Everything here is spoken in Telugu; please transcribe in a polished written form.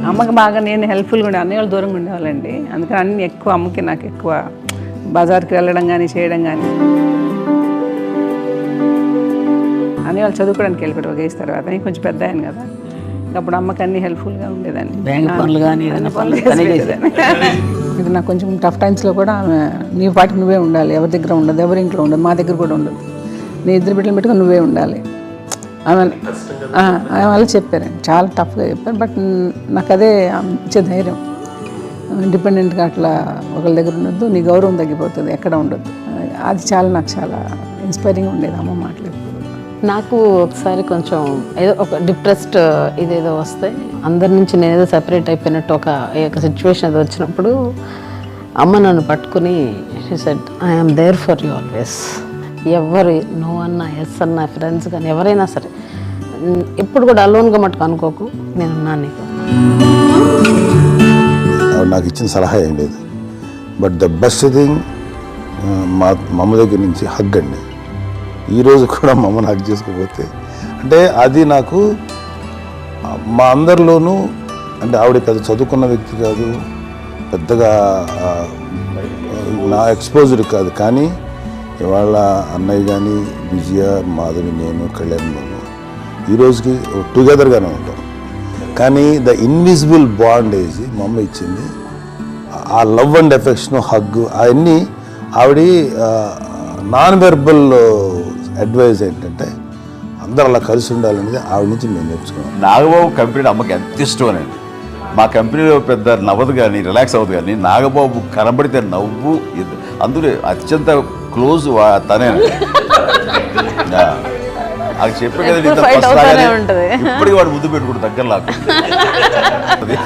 అమ్మకి బాగా నేను హెల్ప్ఫుల్గా ఉండే అన్నయ్య వాళ్ళు దూరంగా ఉండేవాళ్ళండి. అందుకని అన్ని ఎక్కువ అమ్మకి నాకు ఎక్కువ బజార్కి వెళ్ళడం కానీ చేయడం కానీ. అన్నయ్య వాళ్ళు చదువుకోవడానికి వెళ్ళిపోయారు ఒక ఏజ్ తర్వాత. నేను కొంచెం పెద్ద అయ్యాను కదా, అప్పుడు అమ్మకి అన్ని హెల్ప్ఫుల్గా ఉండేదాన్ని. బ్యాంక్ పనులు కానీ అన్ని పనులు చేసేదాన్ని. ఇది నాకు కొంచెం టఫ్ టైమ్స్లో కూడా ఆమె నీ పాటికి నువ్వే ఉండాలి, ఎవరి దగ్గర ఉండదు, ఎవరి ఇంట్లో ఉండదు, మా దగ్గర కూడా ఉండదు, నీ ఇద్దరు బిడ్డలు పెట్టుకొని నువ్వే ఉండాలి ఆమె వాళ్ళు చెప్పారండి. చాలా టఫ్గా చెప్పారు. బట్ నాకు అదే ఇచ్చే ధైర్యం. ఇండిపెండెంట్గా అట్లా ఒకరి దగ్గర ఉండొద్దు, నీ గౌరవం తగ్గిపోతుంది, ఎక్కడ ఉండొద్దు. అది చాలా నాకు చాలా ఇన్స్పైరింగ్ ఉండేది అమ్మ మాటలు. నాకు ఒకసారి కొంచెం ఏదో ఒక డిప్రెస్డ్ ఇదేదో వస్తే అందరి నుంచి నేను ఏదో సెపరేట్ అయిపోయినట్టు ఒక సిచ్యువేషన్ అది వచ్చినప్పుడు అమ్మ నన్ను పట్టుకుని she said I'm there for you always. ఎవరు నో అన్నా ఎస్ అన్నా ఫ్రెండ్స్ కానీ ఎవరైనా సరే ఎప్పుడు కూడా అలోన్గా మట్టుకు అనుకోకు, నేనున్నాను నీకు. నాకు ఇచ్చిన సలహా ఏం లేదు. బట్ ద బెస్ట్ థింగ్ మా అమ్మ దగ్గర నుంచి హగ్ అండి. ఈరోజు కూడా మా అమ్మని హగ్ చేసుకోకపోతే అంటే అది నాకు మా అందరిలోనూ, అంటే ఆవిడ పెద్ద చదువుకున్న వ్యక్తి కాదు, పెద్దగా నా ఎక్స్పోజర్ కాదు, కానీ ఇవాళ అన్నయ్య కానీ విజయ, మాధవి, నేను, కళ్యాణ్ బాబు ఈ రోజుకి టుగెదర్గానే ఉంటాం. కానీ ద ఇన్విజిబుల్ బాండేజ్ మా అమ్మ ఇచ్చింది, ఆ లవ్ అండ్ ఎఫెక్షన్, హగ్, అవన్నీ ఆవిడ నాన్ వెర్బల్ అడ్వైజ్ ఏంటంటే అందరూ అలా కలిసి ఉండాలనేది ఆవిడ నుంచి మేము నేర్చుకున్నాం. నాగబాబు కంపెనీ అమ్మకి ఎంత ఇష్టం అండి. మా కంపెనీలో పెద్ద నవ్వదు కానీ రిలాక్స్ అవ్వదు, కానీ నాగబాబు కనబడితే నవ్వు. అందులో అత్యంత క్లోజ్ తనే. అది చెప్పే కదా, ఇప్పటికీ వాడు ముద్దు పెట్టుకుంటూ దగ్గర లాక్కుంటుంది.